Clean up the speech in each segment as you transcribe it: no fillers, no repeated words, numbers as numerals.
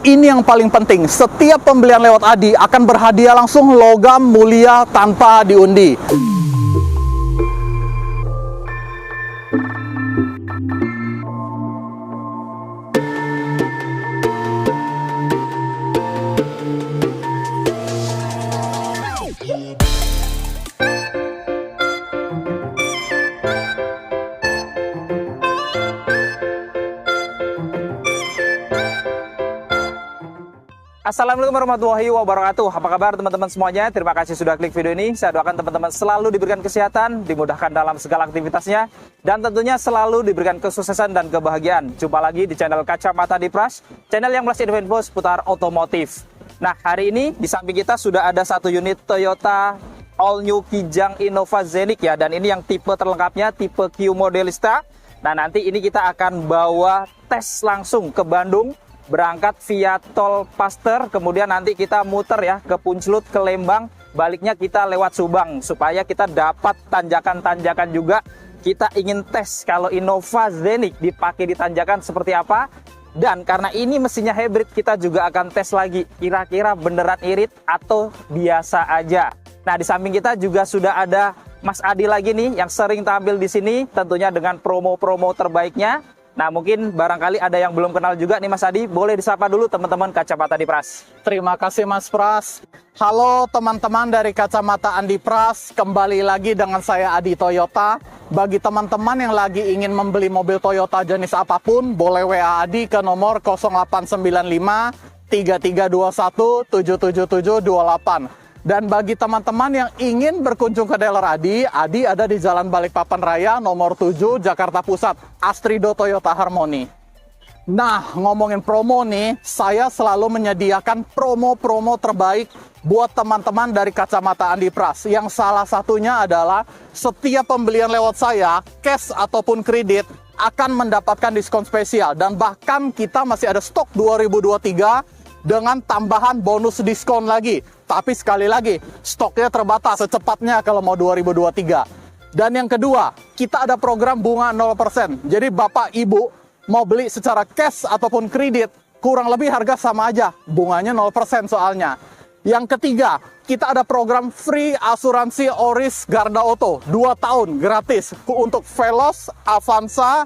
ini yang paling penting. Setiap pembelian lewat Adi akan berhadiah langsung logam mulia tanpa diundi. Assalamualaikum warahmatullahi wabarakatuh. Apa kabar teman-teman semuanya? Terima kasih sudah klik video ini. Saya doakan teman-teman selalu diberikan kesehatan, dimudahkan dalam segala aktivitasnya, dan tentunya selalu diberikan kesuksesan dan kebahagiaan. Jumpa lagi di channel Kacamata Dipras, channel yang masih info seputar otomotif. Nah, hari ini di samping kita sudah ada satu unit Toyota All New Kijang Innova Zenix ya, dan ini yang tipe terlengkapnya tipe Q Modelista. Nah, nanti ini kita akan bawa tes langsung ke Bandung, berangkat via tol Paster, kemudian nanti kita muter ya ke Puncelut, ke Lembang, baliknya kita lewat Subang, supaya kita dapat tanjakan-tanjakan juga. Kita ingin tes kalau Innova Zenix dipakai di tanjakan seperti apa, dan karena ini mesinnya hybrid, kita juga akan tes lagi kira-kira beneran irit atau biasa aja. Nah, di samping kita juga sudah ada Mas Adi lagi nih yang sering tampil di sini, tentunya dengan promo-promo terbaiknya. Nah, mungkin barangkali ada yang belum kenal juga nih Mas Adi, boleh disapa dulu teman-teman Kacamata Dipras. Terima kasih Mas Pras. Halo teman-teman dari Kacamata Andi Pras, kembali lagi dengan saya Adi Toyota. Bagi teman-teman yang lagi ingin membeli mobil Toyota jenis apapun, boleh WA Adi ke nomor 0895 3321 77728. Dan bagi teman-teman yang ingin berkunjung ke dealer Adi ada di Jalan Balikpapan Raya nomor 7 Jakarta Pusat, Astrido Toyota Harmony. Nah, ngomongin promo nih, saya selalu menyediakan promo-promo terbaik buat teman-teman dari Kacamata Andi Pras. Yang salah satunya adalah setiap pembelian lewat saya, cash ataupun kredit, akan mendapatkan diskon spesial. Dan bahkan kita masih ada stok 2023 dengan tambahan bonus diskon lagi. Tapi sekali lagi, stoknya terbatas, secepatnya kalau mau 2023. Dan yang kedua, kita ada program bunga 0%. Jadi Bapak Ibu mau beli secara cash ataupun kredit, kurang lebih harga sama aja. Bunganya 0% soalnya. Yang ketiga, kita ada program free asuransi Oris Garda Auto. 2 tahun gratis untuk Veloz, Avanza,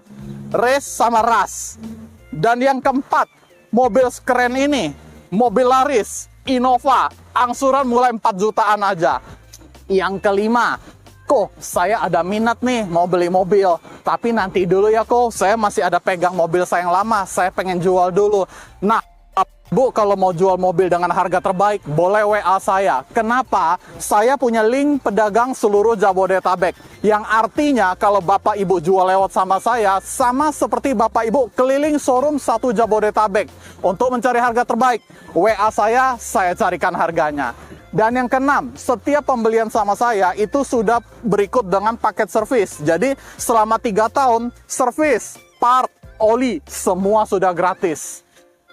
Race, sama Ras. Dan yang keempat, mobil sekeren ini, mobil laris, Innova, angsuran mulai 4 jutaan aja. Yang kelima, kok saya ada minat nih mau beli mobil, tapi nanti dulu ya kok, saya masih ada pegang mobil saya yang lama, saya pengen jual dulu. Nah, Bu, kalau mau jual mobil dengan harga terbaik, boleh WA saya. Kenapa? Saya punya link pedagang seluruh Jabodetabek. Yang artinya kalau Bapak Ibu jual lewat sama saya, sama seperti Bapak Ibu keliling showroom satu Jabodetabek. Untuk mencari harga terbaik, WA saya carikan harganya. Dan yang keenam, setiap pembelian sama saya itu sudah berikut dengan paket servis. Jadi selama 3 tahun, servis, part, oli, semua sudah gratis.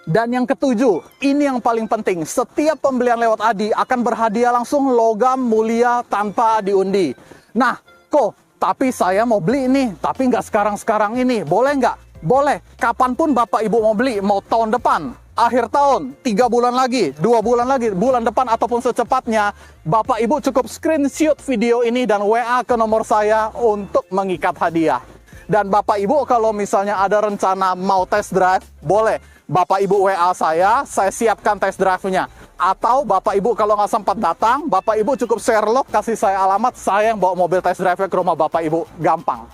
Dan yang ketujuh, ini yang paling penting, setiap pembelian lewat Adi akan berhadiah langsung logam mulia tanpa diundi. Nah, kok, tapi saya mau beli ini, tapi nggak sekarang-sekarang ini, boleh nggak? Boleh, kapanpun Bapak Ibu mau beli, mau tahun depan, akhir tahun, 3 bulan lagi, 2 bulan lagi, bulan depan ataupun secepatnya, Bapak Ibu cukup screenshot video ini dan WA ke nomor saya untuk mengikat hadiah. Dan Bapak Ibu kalau misalnya ada rencana mau test drive, boleh. Bapak Ibu WA saya siapkan test drive-nya. Atau Bapak Ibu kalau nggak sempat datang, Bapak Ibu cukup share log, kasih saya alamat, saya yang bawa mobil test drive-nya ke rumah Bapak Ibu. Gampang.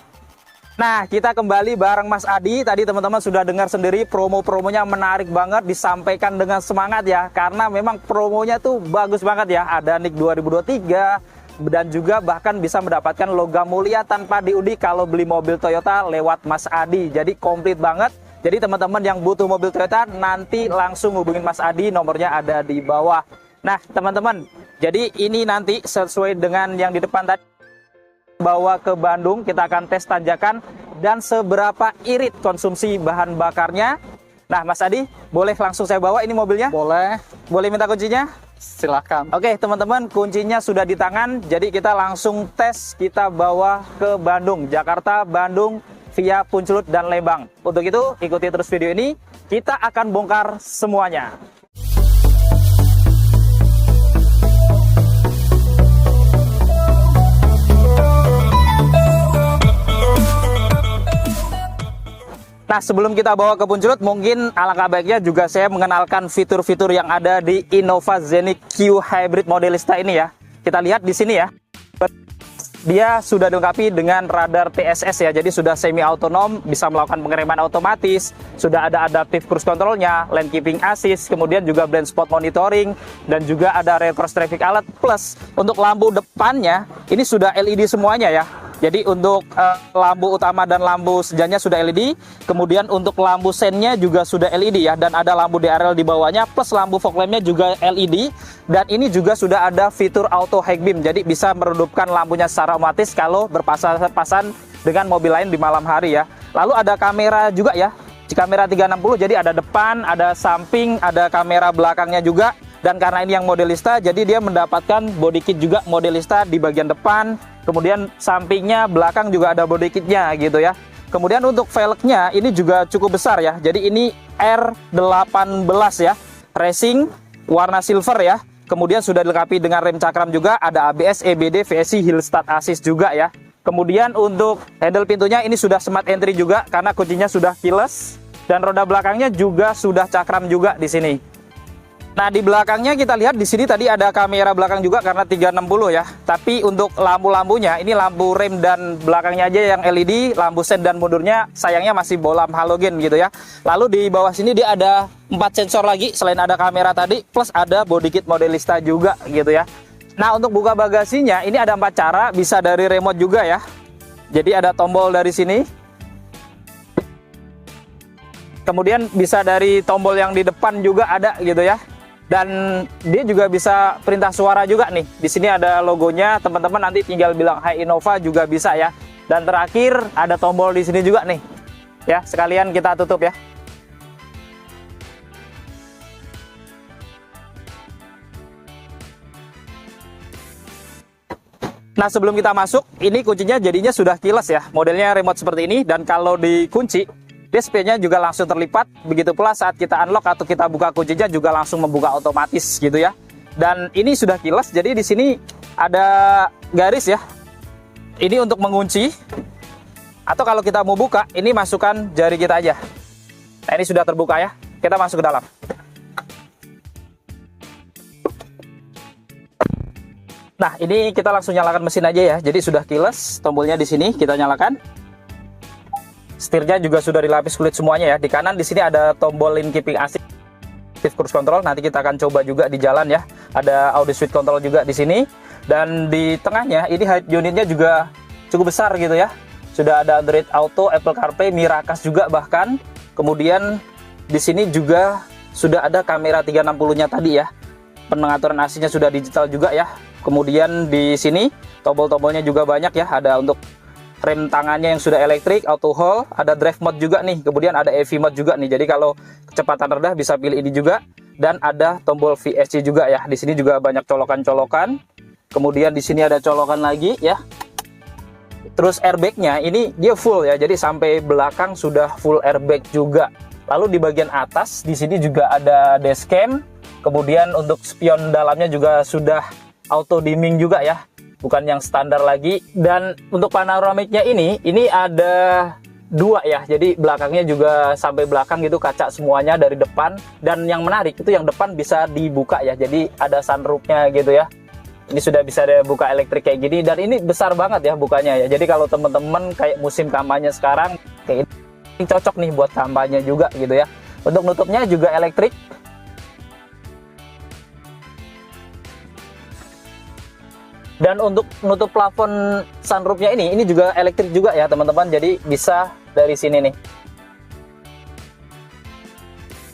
Nah, kita kembali bareng Mas Adi. Tadi teman-teman sudah dengar sendiri promo-promonya menarik banget, disampaikan dengan semangat ya. Karena memang promonya tuh bagus banget ya. Ada NIK 2023 dan juga bahkan bisa mendapatkan logam mulia tanpa diundi kalau beli mobil Toyota lewat Mas Adi. Jadi komplit banget. Jadi teman-teman yang butuh mobil Toyota nanti langsung hubungin Mas Adi, nomornya ada di bawah. Nah teman-teman, jadi ini nanti sesuai dengan yang di depan tadi, bawa ke Bandung, kita akan tes tanjakan dan seberapa irit konsumsi bahan bakarnya. Nah Mas Adi, boleh langsung saya bawa ini mobilnya? Boleh. Boleh minta kuncinya? Silahkan. Oke teman-teman, kuncinya sudah di tangan, jadi kita langsung tes, kita bawa ke Bandung, Jakarta, Bandung, via Puncelut dan Lembang. Untuk itu, ikuti terus video ini. Kita akan bongkar semuanya. Nah, sebelum kita bawa ke Puncelut, mungkin alangkah baiknya juga saya mengenalkan fitur-fitur yang ada di Innova Zenith Q Hybrid Modelista ini ya. Kita lihat di sini ya. Dia sudah dilengkapi dengan radar TSS ya, jadi sudah semi autonom, bisa melakukan pengereman otomatis, sudah ada adaptive cruise controlnya, lane keeping assist, kemudian juga blind spot monitoring, dan juga ada reverse traffic alert. Plus untuk lampu depannya ini sudah LED semuanya ya. Jadi untuk lampu utama dan lampu sejannya sudah LED, kemudian untuk lampu sennya juga sudah LED ya, dan ada lampu DRL di bawahnya, plus lampu fog lampnya juga LED, dan ini juga sudah ada fitur auto high beam, jadi bisa meredupkan lampunya secara otomatis kalau berpasan dengan mobil lain di malam hari ya. Lalu ada kamera juga ya, kamera 360, jadi ada depan, ada samping, ada kamera belakangnya juga, dan karena ini yang Modelista, jadi dia mendapatkan body kit juga Modelista di bagian depan. Kemudian sampingnya, belakang juga ada body kitnya gitu ya. Kemudian untuk velgnya ini juga cukup besar ya. Jadi ini R18 ya, racing warna silver ya. Kemudian sudah dilengkapi dengan rem cakram juga, ada ABS, EBD, VSC, Hill Start Assist juga ya. Kemudian untuk handle pintunya ini sudah smart entry juga karena kuncinya sudah keyless, dan roda belakangnya juga sudah cakram juga di sini. Nah, di belakangnya kita lihat di sini tadi ada kamera belakang juga karena 360 ya. Tapi untuk lampu-lampunya ini lampu rem dan belakangnya aja yang LED, lampu sen dan mundurnya sayangnya masih bolam halogen gitu ya. Lalu di bawah sini dia ada 4 sensor lagi selain ada kamera tadi, plus ada body kit Modelista juga gitu ya. Nah, untuk buka bagasinya ini ada 4 cara, bisa dari remote juga ya. Jadi ada tombol dari sini. Kemudian bisa dari tombol yang di depan juga ada gitu ya. Dan dia juga bisa perintah suara juga nih. Di sini ada logonya, teman-teman nanti tinggal bilang Hai Innova juga bisa ya. Dan terakhir ada tombol di sini juga nih. Ya, sekalian kita tutup ya. Nah, sebelum kita masuk, ini kuncinya jadinya sudah keyless ya. Modelnya remote seperti ini, dan kalau dikunci displaynya juga langsung terlipat. Begitu pula saat kita unlock atau kita buka kuncinya juga langsung membuka otomatis gitu ya. Dan ini sudah keyless, jadi di sini ada garis ya. Ini untuk mengunci. Atau kalau kita mau buka, ini masukkan jari kita aja. Nah, ini sudah terbuka ya. Kita masuk ke dalam. Nah, ini kita langsung nyalakan mesin aja ya. Jadi sudah keyless, tombolnya di sini kita nyalakan. Setirnya juga sudah dilapis kulit semuanya ya. Di kanan di sini ada tombol lane keeping assist, cruise control. Nanti kita akan coba juga di jalan ya. Ada audio switch control juga di sini. Dan di tengahnya ini height unitnya juga cukup besar gitu ya. Sudah ada Android Auto, Apple CarPlay, Miracast juga bahkan. Kemudian di sini juga sudah ada kamera 360-nya tadi ya. Pengaturan AC-nya sudah digital juga ya. Kemudian di sini tombol-tombolnya juga banyak ya. Ada untuk rem tangannya yang sudah elektrik, auto hold, ada drive mode juga nih, kemudian ada EV mode juga nih. Jadi kalau kecepatan rendah bisa pilih ini juga, dan ada tombol VSC juga ya. Di sini juga banyak colokan-colokan. Kemudian di sini ada colokan lagi ya. Terus airbagnya ini dia full ya, jadi sampai belakang sudah full airbag juga. Lalu di bagian atas di sini juga ada dashcam. Kemudian untuk spion dalamnya juga sudah auto dimming juga ya. Bukan yang standar lagi. Dan untuk panoramiknya ini ada 2 ya, jadi belakangnya juga sampai belakang gitu kaca semuanya dari depan. Dan yang menarik itu yang depan bisa dibuka ya, jadi ada sunroofnya gitu ya. Ini sudah bisa buka elektrik kayak gini, dan ini besar banget ya bukanya ya. Jadi kalau teman-teman kayak musim kampanye sekarang kayak ini cocok nih buat kampanye juga gitu ya. Untuk nutupnya juga elektrik. Dan untuk nutup plafon sunroofnya ini juga elektrik juga ya teman-teman. Jadi bisa dari sini nih.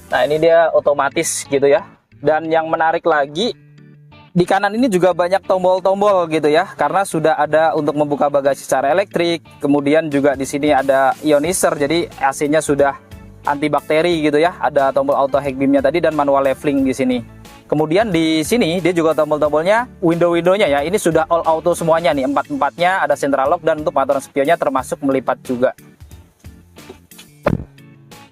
Nah, ini dia otomatis gitu ya. Dan yang menarik lagi, di kanan ini juga banyak tombol-tombol gitu ya. Karena sudah ada untuk membuka bagasi secara elektrik. Kemudian juga di sini ada ionizer. Jadi AC-nya sudah antibakteri gitu ya. Ada tombol auto high beam-nya tadi dan manual leveling di sini. Kemudian di sini dia juga tombol-tombolnya, window-windownya ya, ini sudah all auto semuanya nih, 4-4-nya ada central lock, dan untuk pengaturan spionnya termasuk melipat juga.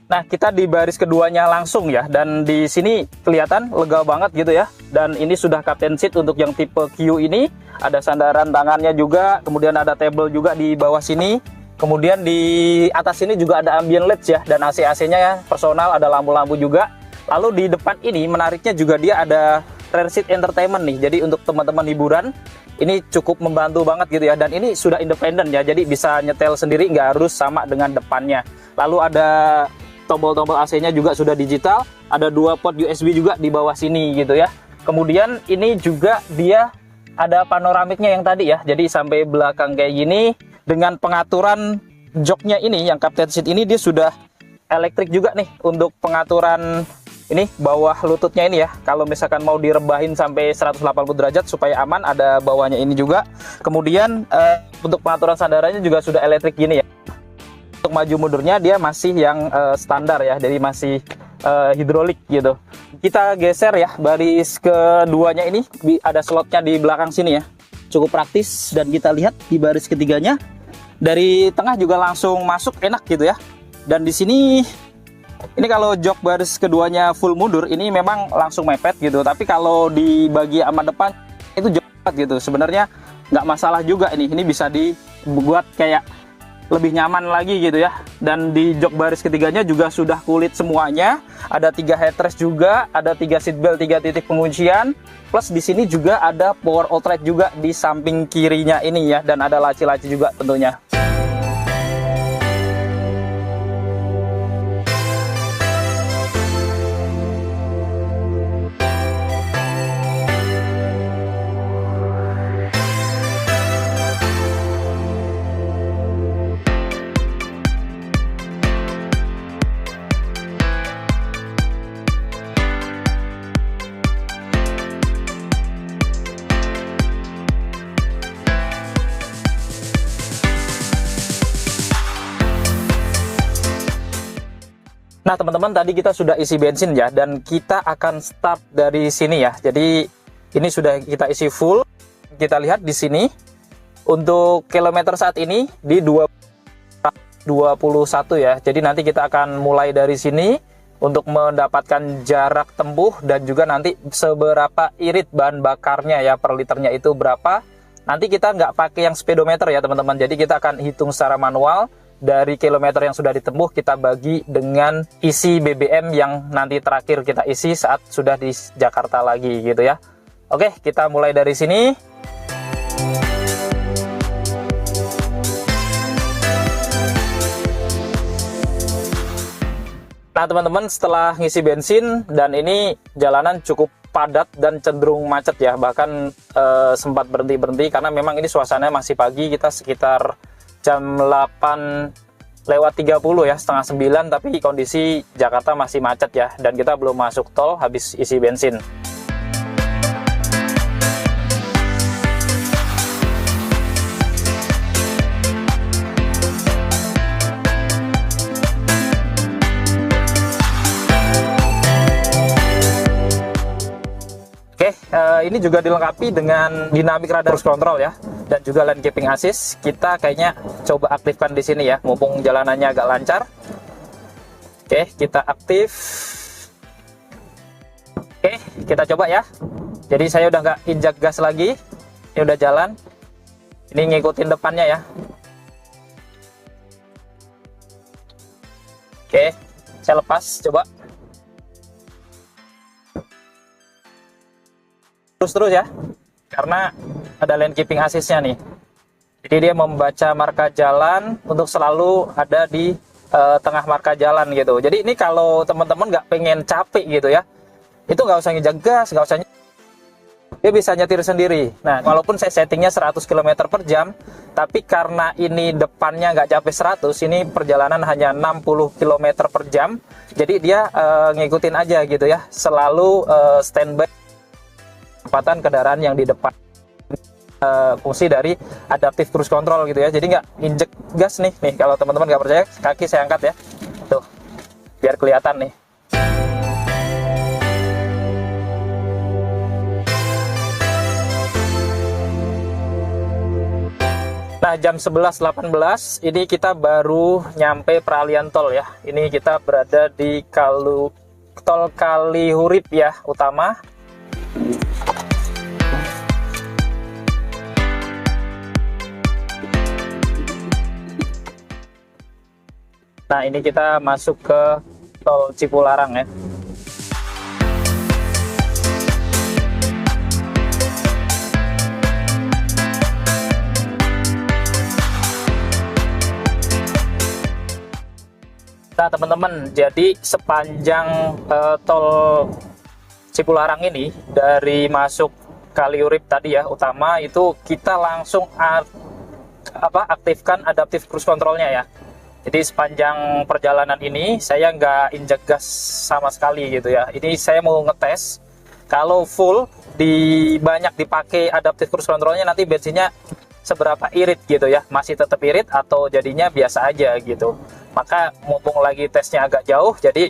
Nah, kita di baris keduanya langsung ya, dan di sini kelihatan lega banget gitu ya. Dan ini sudah captain seat untuk yang tipe Q ini, ada sandaran tangannya juga, kemudian ada table juga di bawah sini. Kemudian di atas sini juga ada ambient lights ya, dan AC-AC-nya ya personal, ada lampu-lampu juga. Lalu di depan ini menariknya juga dia ada rear seat entertainment nih. Jadi untuk teman-teman hiburan ini cukup membantu banget gitu ya, dan ini sudah independen ya, jadi bisa nyetel sendiri, nggak harus sama dengan depannya. Lalu ada tombol-tombol AC-nya juga sudah digital, ada 2 port USB juga di bawah sini gitu ya. Kemudian ini juga dia ada panoramiknya yang tadi ya, jadi sampai belakang kayak gini. Dengan pengaturan joknya ini, yang captain seat ini dia sudah elektrik juga nih untuk pengaturan ini bawah lututnya ini ya. Kalau misalkan mau direbahin sampai 180 derajat supaya aman, ada bawahnya ini juga. Kemudian untuk pengaturan sandarannya juga sudah elektrik gini ya. Untuk maju mundurnya dia masih yang standar ya, jadi masih hidrolik gitu. Kita geser ya baris keduanya ini, ada slotnya di belakang sini ya, cukup praktis. Dan kita lihat di baris ketiganya, dari tengah juga langsung masuk enak gitu ya. Dan di sini ini kalau jok baris keduanya full mundur ini memang langsung mepet gitu, tapi kalau di bagian depan itu jauh gitu. Sebenarnya nggak masalah juga, ini bisa dibuat kayak lebih nyaman lagi gitu ya. Dan di jok baris ketiganya juga sudah kulit semuanya, ada 3 headrest juga, ada 3 seat belt, 3 titik penguncian, plus di sini juga ada power outlet juga di samping kirinya ini ya, dan ada laci-laci juga tentunya. Nah teman-teman, tadi kita sudah isi bensin ya, dan kita akan start dari sini ya. Jadi ini sudah kita isi full. Kita lihat di sini untuk kilometer saat ini di 21 ya. Jadi nanti kita akan mulai dari sini untuk mendapatkan jarak tempuh, dan juga nanti seberapa irit bahan bakarnya ya, per liternya itu berapa. Nanti kita nggak pakai yang speedometer ya teman-teman. Jadi kita akan hitung secara manual. Dari kilometer yang sudah ditempuh kita bagi dengan isi BBM yang nanti terakhir kita isi saat sudah di Jakarta lagi gitu ya. Oke, kita mulai dari sini. Nah teman-teman, setelah ngisi bensin, dan ini jalanan cukup padat dan cenderung macet ya, bahkan sempat berhenti-berhenti karena memang ini suasananya masih pagi. Kita sekitar jam 8 lewat 30 ya, setengah 9, tapi kondisi Jakarta masih macet ya, dan kita belum masuk tol habis isi bensin. Oke, ini juga dilengkapi dengan dynamic radar cruise control ya, dan juga lane keeping assist. Kita kayaknya coba aktifkan di sini ya, mumpung jalanannya agak lancar. Oke, kita aktif. Oke, kita coba ya. Jadi saya udah nggak injak gas lagi, ini udah jalan. Ini ngikutin depannya ya. Oke, saya lepas, coba. Terus ya, karena ada lane keeping assist-nya nih. Jadi dia membaca marka jalan untuk selalu ada di tengah marka jalan gitu. Jadi ini kalau teman-teman nggak pengen capek gitu ya, itu nggak usah nginjak gas, nggak usah, dia bisa nyetir sendiri. Nah, walaupun saya settingnya 100 km per jam, tapi karena ini depannya nggak capek 100, ini perjalanan hanya 60 km per jam. Jadi dia ngikutin aja gitu ya, selalu standby kecepatan kendaraan yang di depan. Fungsi dari adaptive cruise control gitu ya, jadi nggak injek gas nih kalau teman-teman nggak percaya, kaki saya angkat ya, tuh biar kelihatan nih. Nah jam 11.18. Ini kita baru nyampe peralihan tol ya. Ini kita berada di tol Kalihurip ya, utama. Nah, ini kita masuk ke tol Cipularang ya. Nah, teman-teman, jadi sepanjang tol Cipularang ini, dari masuk Kalihurip tadi ya, utama, itu kita langsung aktifkan adaptive cruise controlnya ya. Jadi sepanjang perjalanan ini saya nggak injek gas sama sekali gitu ya. Ini saya mau ngetes kalau full banyak dipakai adaptive cruise controlnya, nanti bensinnya seberapa irit gitu ya. Masih tetap irit atau jadinya biasa aja gitu. Maka mumpung lagi tesnya agak jauh, jadi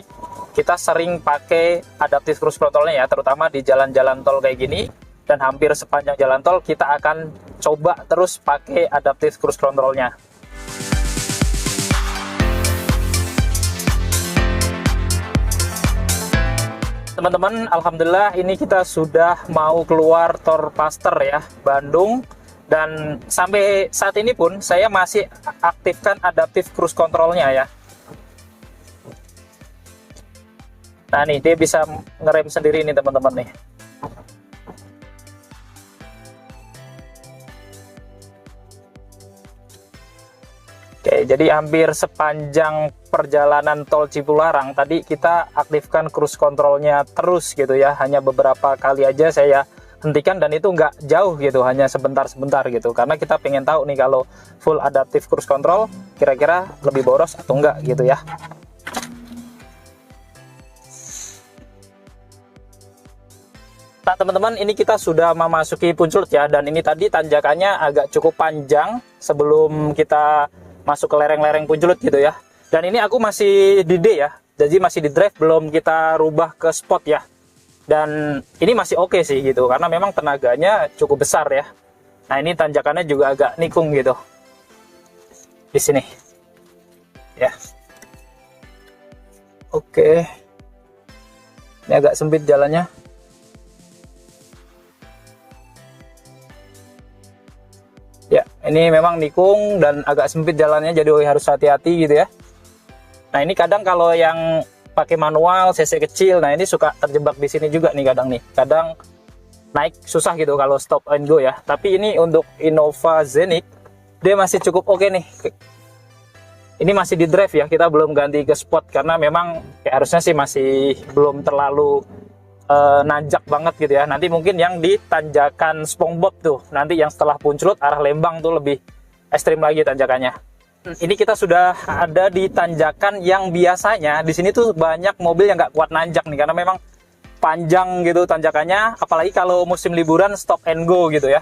kita sering pakai adaptive cruise controlnya ya, terutama di jalan-jalan tol kayak gini. Dan hampir sepanjang jalan tol kita akan coba terus pakai adaptive cruise controlnya. Teman-teman, alhamdulillah ini kita sudah mau keluar Tor Paster ya, Bandung. Dan sampai saat ini pun saya masih aktifkan adaptive cruise controlnya ya. Nah nih, dia bisa ngerem sendiri nih teman-teman nih. Oke, jadi hampir sepanjang perjalanan tol Cipularang tadi kita aktifkan cruise controlnya terus gitu ya. Hanya beberapa kali aja saya hentikan dan itu nggak jauh gitu, hanya sebentar-sebentar gitu. Karena kita pengen tahu nih kalau full adaptive cruise control kira-kira lebih boros atau enggak gitu ya. Nah teman-teman, ini kita sudah memasuki Puncelut ya, dan ini tadi tanjakannya agak cukup panjang sebelum kita masuk ke lereng-lereng Puncelut gitu ya. Dan ini aku masih di D ya, jadi masih di drive, belum kita rubah ke sport ya. Dan ini masih oke sih gitu, karena memang tenaganya cukup besar ya. Nah ini tanjakannya juga agak nikung gitu di sini ya. Oke, ini agak sempit jalannya. Ya, ini memang nikung dan agak sempit jalannya, jadi harus hati-hati gitu ya. Nah, ini kadang kalau yang pakai manual cc kecil, nah ini suka terjebak di sini juga nih kadang nih. Kadang naik susah gitu kalau stop and go ya. Tapi ini untuk Innova Zenith dia masih cukup oke nih. Ini masih di drive ya, kita belum ganti ke sport karena memang harusnya sih masih belum terlalu nanjak banget gitu ya. Nanti mungkin yang di tanjakan SpongeBob tuh, nanti yang setelah Puncelut arah Lembang tuh lebih ekstrim lagi tanjakannya. Ini kita sudah ada di tanjakan yang biasanya di sini tuh banyak mobil yang nggak kuat nanjak nih, karena memang panjang gitu tanjakannya, apalagi kalau musim liburan stop and go gitu ya.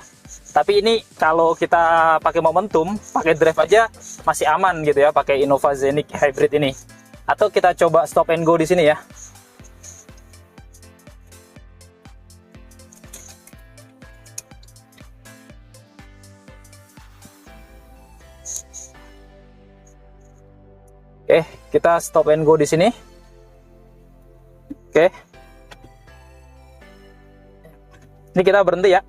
Tapi ini kalau kita pakai momentum, pakai drive aja masih aman gitu ya, pakai Innova Zenith Hybrid ini. Atau kita coba stop and go di sini ya. Oke, kita stop and go di sini. Oke. Ini kita berhenti ya.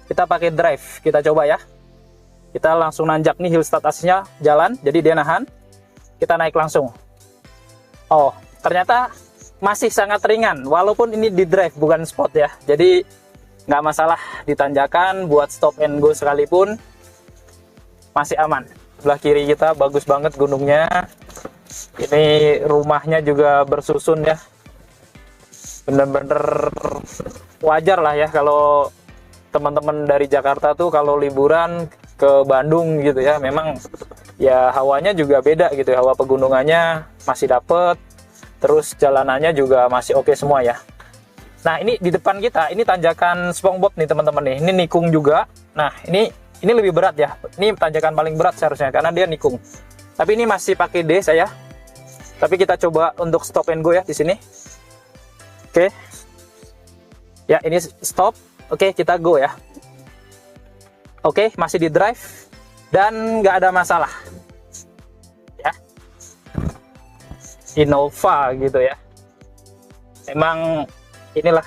Kita pakai drive, kita coba ya. Kita langsung nanjak nih, hill start assist-nya jalan, jadi dia nahan. Kita naik langsung. Oh, ternyata masih sangat ringan, walaupun ini di drive bukan sport ya. Jadi nggak masalah di tanjakan, buat stop and go sekalipun masih aman. Sebelah kiri kita bagus banget gunungnya. Ini rumahnya juga bersusun ya, bener-bener wajar lah ya kalau teman-teman dari Jakarta tuh kalau liburan ke Bandung gitu ya, memang ya hawanya juga beda gitu ya, hawa pegunungannya masih dapet, terus jalanannya juga masih oke semua ya. Nah ini di depan kita, ini tanjakan SpongeBob nih teman-teman nih, ini nikung juga. Nah ini lebih berat ya, ini tanjakan paling berat seharusnya karena dia nikung. Tapi ini masih pakai D saya. Tapi kita coba untuk stop and go ya di sini. Oke. Ya, ini stop. Oke, kita go ya. Oke, masih di drive. dan nggak ada masalah ya. Innova gitu ya, emang inilah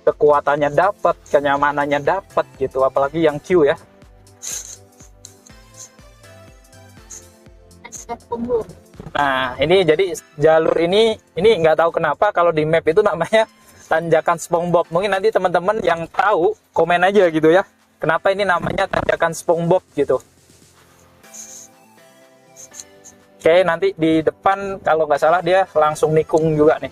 kekuatannya dapat, kenyamanannya dapat gitu, apalagi yang Q ya. Nah ini jadi jalur ini nggak tahu kenapa kalau di map itu namanya tanjakan SpongeBob. Mungkin nanti teman-teman yang tahu komen aja gitu ya, kenapa ini namanya tanjakan SpongeBob gitu. Oke, nanti di depan kalau nggak salah dia langsung nikung juga nih.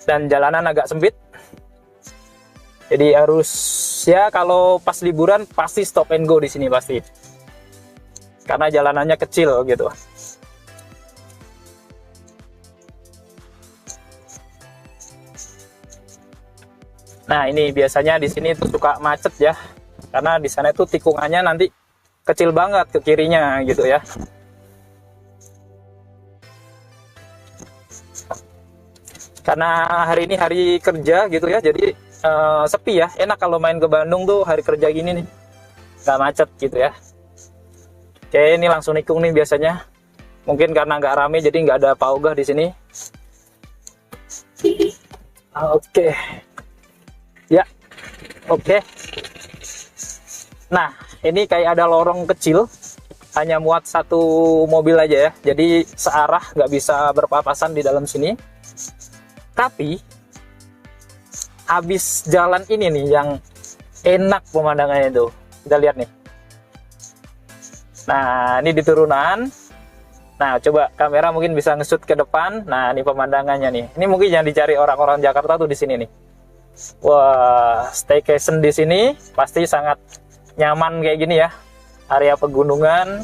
Dan jalanan agak sempit, jadi harus ya kalau pas liburan pasti stop and go di sini pasti, karena jalanannya kecil gitu. Nah ini biasanya di sini tuh suka macet ya, karena di sana itu tikungannya nanti kecil banget ke kirinya gitu ya. Karena hari ini hari kerja gitu ya, jadi sepi ya. Enak kalau main ke Bandung tuh hari kerja gini nih, nggak macet gitu ya. Oke, ini langsung nikung nih biasanya. Mungkin karena nggak rame jadi nggak ada paugah di sini. Oke, ya, oke. Nah, ini kayak ada lorong kecil, hanya muat satu mobil aja ya. Jadi searah, nggak bisa berpapasan di dalam sini. Tapi habis jalan ini nih yang enak pemandangannya tuh. Kita lihat nih. Nah, ini di turunan. Nah, coba kamera mungkin bisa nge-shoot ke depan. Nah, ini pemandangannya nih. Ini mungkin yang dicari orang-orang Jakarta tuh di sini nih. Wah, staycation di sini pasti sangat nyaman kayak gini ya. Area pegunungan.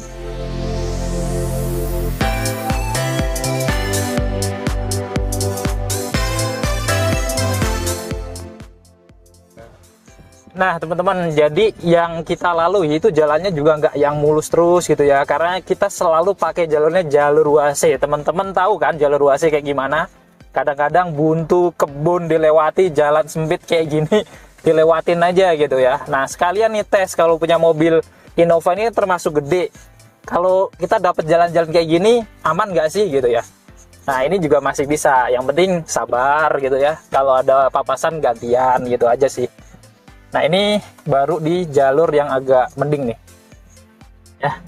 Nah teman-teman, jadi yang kita lalui itu jalannya juga nggak yang mulus terus gitu ya, karena kita selalu pakai jalurnya jalur WAC. Teman-teman tahu kan jalur WAC kayak gimana? Kadang-kadang buntu, kebun dilewati, jalan sempit kayak gini dilewatin aja gitu ya. Nah sekalian nih tes, kalau punya mobil Innova ini termasuk gede, kalau kita dapat jalan-jalan kayak gini aman nggak sih gitu ya. Nah ini juga masih bisa, yang penting sabar gitu ya, kalau ada papasan gantian gitu aja sih. Nah ini baru di jalur yang agak mending nih ya.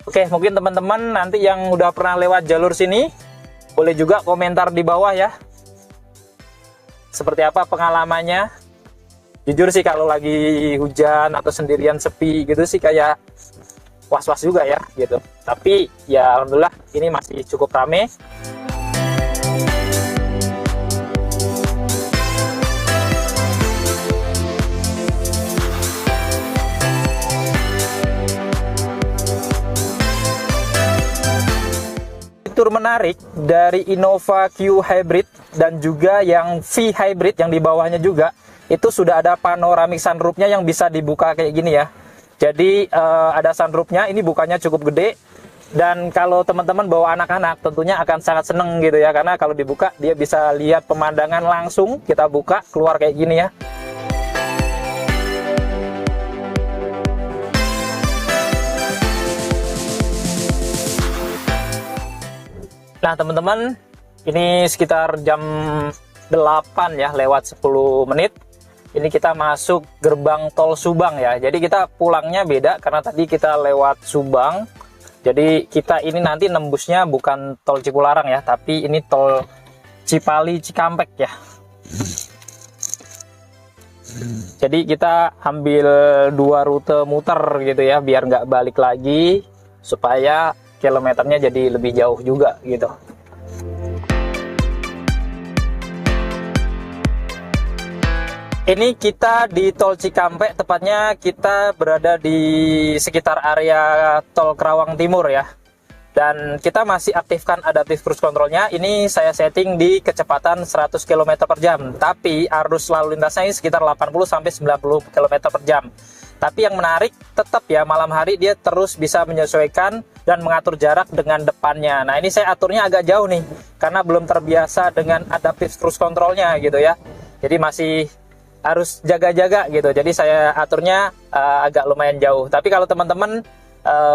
Oke, mungkin teman-teman nanti yang udah pernah lewat jalur sini boleh juga komentar di bawah ya, seperti apa pengalamannya. Jujur sih kalau lagi hujan atau sendirian sepi gitu sih kayak was-was juga ya gitu, tapi ya alhamdulillah ini masih cukup rame. Fitur menarik dari Innova Q Hybrid dan juga yang V Hybrid yang di bawahnya juga, itu sudah ada panoramic sunroofnya yang bisa dibuka kayak gini ya. Jadi ada sunroofnya, ini bukannya cukup gede, dan kalau teman-teman bawa anak-anak tentunya akan sangat seneng gitu ya, karena kalau dibuka dia bisa lihat pemandangan langsung. Kita buka keluar kayak gini ya. Nah teman-teman, ini sekitar jam 8 ya, lewat 10 menit. Ini kita masuk gerbang tol Subang ya. Jadi kita pulangnya beda, karena tadi kita lewat Subang. Jadi kita ini nanti nembusnya bukan tol Cipularang ya, tapi ini tol Cipali Cikampek ya. Jadi kita ambil 2 rute muter gitu ya, biar nggak balik lagi, supaya kilometernya jadi lebih jauh juga gitu. Ini kita di tol Cikampek, tepatnya kita berada di sekitar area tol Kerawang Timur ya. Dan kita masih aktifkan adaptive cruise controlnya. Ini saya setting di kecepatan 100 km per jam, tapi arus lalu lintasnya ini sekitar 80-90 km per jam. Tapi yang menarik tetap ya, malam hari dia terus bisa menyesuaikan dan mengatur jarak dengan depannya. Nah ini saya aturnya agak jauh nih, karena belum terbiasa dengan adaptive cruise controlnya gitu ya. Jadi masih harus jaga-jaga gitu. Jadi saya aturnya agak lumayan jauh. Tapi kalau teman-teman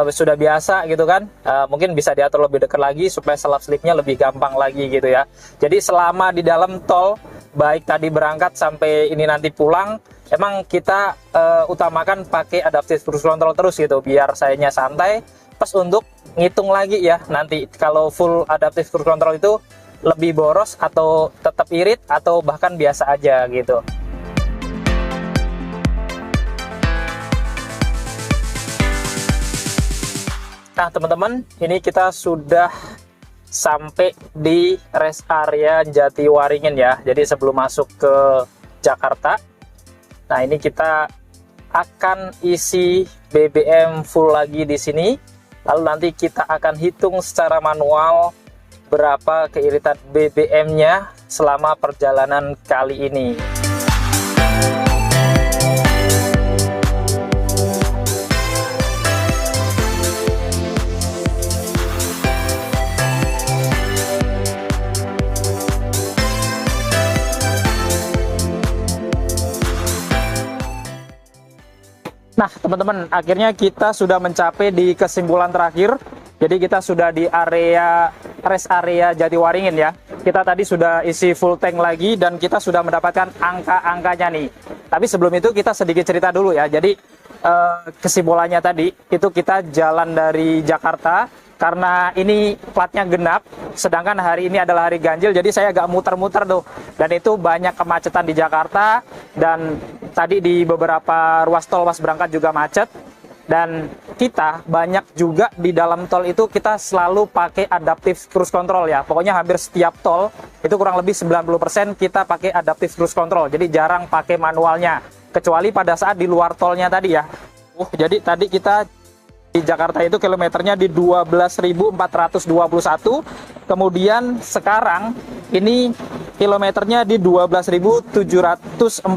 sudah biasa gitu kan, mungkin bisa diatur lebih dekat lagi supaya selap-selipnya lebih gampang lagi gitu ya. Jadi selama di dalam tol, baik tadi berangkat sampai ini nanti pulang, emang kita utamakan pakai adaptive cruise control terus gitu, biar sayanya santai. Pas untuk ngitung lagi ya, nanti kalau full adaptive cruise control itu lebih boros atau tetap irit atau bahkan biasa aja gitu. Nah teman-teman, ini kita sudah sampai di rest area Jatiwaringin ya. Jadi sebelum masuk ke Jakarta, nah ini kita akan isi BBM full lagi di sini. Lalu nanti kita akan hitung secara manual berapa keiritan BBM-nya selama perjalanan kali ini. Nah teman-teman, akhirnya kita sudah mencapai di kesimpulan terakhir. Jadi kita sudah di rest area Jatiwaringin ya. Kita tadi sudah isi full tank lagi dan kita sudah mendapatkan angka-angkanya nih. Tapi sebelum itu kita sedikit cerita dulu ya. Jadi kesimpulannya tadi itu kita jalan dari Jakarta karena ini platnya genap, sedangkan hari ini adalah hari ganjil, jadi saya agak muter-muter tuh. Dan itu banyak kemacetan di Jakarta, dan tadi di beberapa ruas tol pas berangkat juga macet. Dan kita banyak juga di dalam tol itu kita selalu pakai adaptive cruise control ya. Pokoknya hampir setiap tol itu kurang lebih 90% kita pakai adaptive cruise control. Jadi jarang pakai manualnya, kecuali pada saat di luar tolnya tadi ya. Jadi tadi kita di Jakarta itu kilometernya di 12.421, kemudian sekarang ini kilometernya di 12.745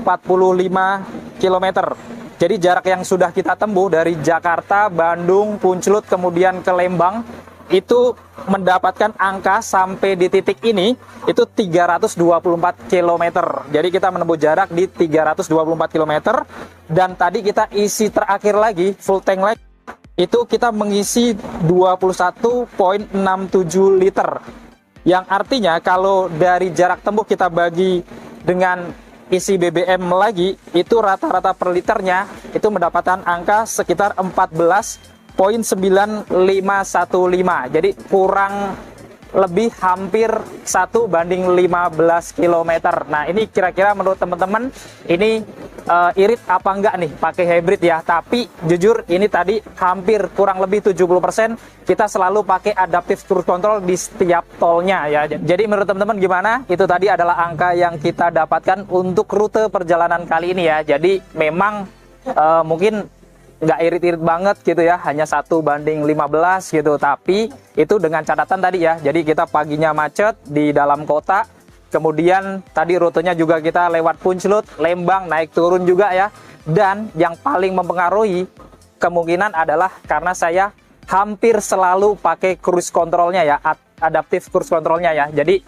kilometer. Jadi jarak yang sudah kita tempuh dari Jakarta, Bandung, Puncelut, kemudian ke Lembang, itu mendapatkan angka sampai di titik ini itu 324 km. Jadi kita menempuh jarak di 324 km. Dan tadi kita isi terakhir lagi, full tank lagi, itu kita mengisi 21,67 liter. Yang artinya kalau dari jarak tempuh kita bagi dengan isi BBM lagi, itu rata-rata per liternya itu mendapatkan angka sekitar 14,9515. Jadi kurang lebih hampir 1:15 km. Nah ini kira-kira menurut teman-teman ini irit apa enggak nih pakai hybrid ya. Tapi jujur ini tadi hampir kurang lebih 70% kita selalu pakai adaptive cruise control di setiap tolnya ya. Jadi menurut teman-teman gimana? Itu tadi adalah angka yang kita dapatkan untuk rute perjalanan kali ini ya. Jadi memang mungkin nggak irit-irit banget gitu ya, hanya 1:15 gitu, tapi itu dengan catatan tadi ya. Jadi kita paginya macet di dalam kota, kemudian tadi rutenya juga kita lewat Puncelut, Lembang, naik turun juga ya. Dan yang paling mempengaruhi kemungkinan adalah karena saya hampir selalu pakai cruise controlnya ya, adaptive cruise controlnya ya. Jadi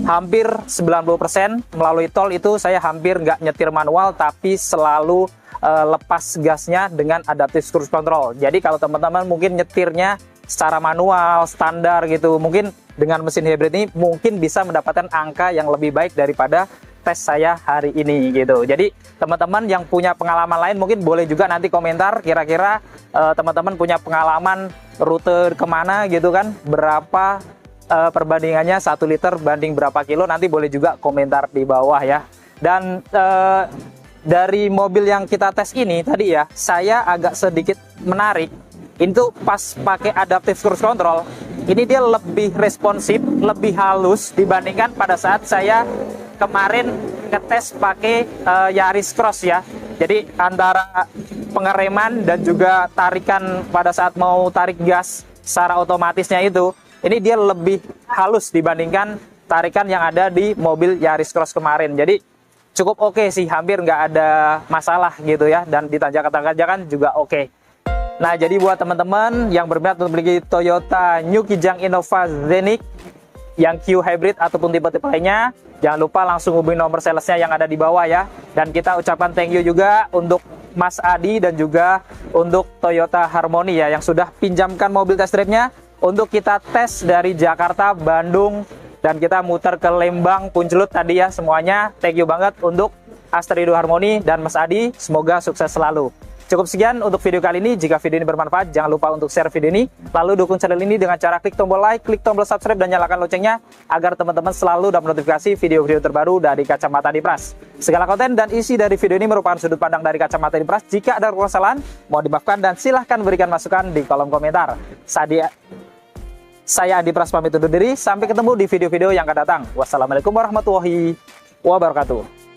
hampir 90% melalui tol itu saya hampir nggak nyetir manual, tapi selalu lepas gasnya dengan adaptive cruise control. Jadi kalau teman-teman mungkin nyetirnya secara manual, standar gitu, mungkin dengan mesin hybrid ini mungkin bisa mendapatkan angka yang lebih baik daripada tes saya hari ini gitu. Jadi teman-teman yang punya pengalaman lain mungkin boleh juga nanti komentar kira-kira teman-teman punya pengalaman rute kemana gitu kan, berapa perbandingannya 1 liter banding berapa kilo, nanti boleh juga komentar di bawah ya. Dan dari mobil yang kita tes ini tadi ya, saya agak sedikit menarik itu pas pakai adaptive cruise control, ini dia lebih responsif, lebih halus dibandingkan pada saat saya kemarin ngetes pakai Yaris Cross ya. Jadi antara pengereman dan juga tarikan pada saat mau tarik gas secara otomatisnya itu, ini dia lebih halus dibandingkan tarikan yang ada di mobil Yaris Cross kemarin. Jadi cukup oke sih, hampir nggak ada masalah gitu ya, dan di tanjakan-tanjakan juga oke. Nah jadi buat teman-teman yang berminat untuk beli Toyota New Kijang Innova Zenix yang Q Hybrid ataupun tipe-tipe lainnya, jangan lupa langsung hubungi nomor salesnya yang ada di bawah ya. Dan kita ucapkan thank you juga untuk Mas Adi dan juga untuk Toyota Harmony ya, yang sudah pinjamkan mobil test drive-nya untuk kita tes dari Jakarta, Bandung, dan kita muter ke Lembang, Puncelut tadi ya semuanya. Thank you banget untuk Astrido Harmony dan Mas Adi, semoga sukses selalu. Cukup sekian untuk video kali ini. Jika video ini bermanfaat, jangan lupa untuk share video ini. Lalu dukung channel ini dengan cara klik tombol like, klik tombol subscribe, dan nyalakan loncengnya agar teman-teman selalu dapat notifikasi video-video terbaru dari Kacamata Adipras. Segala konten dan isi dari video ini merupakan sudut pandang dari Kacamata Adipras. Jika ada kesalahan, mohon dimaafkan dan silahkan berikan masukan di kolom komentar. Saya Adipras pamit undur diri. Sampai ketemu di video-video yang akan datang. Wassalamualaikum warahmatullahi wabarakatuh.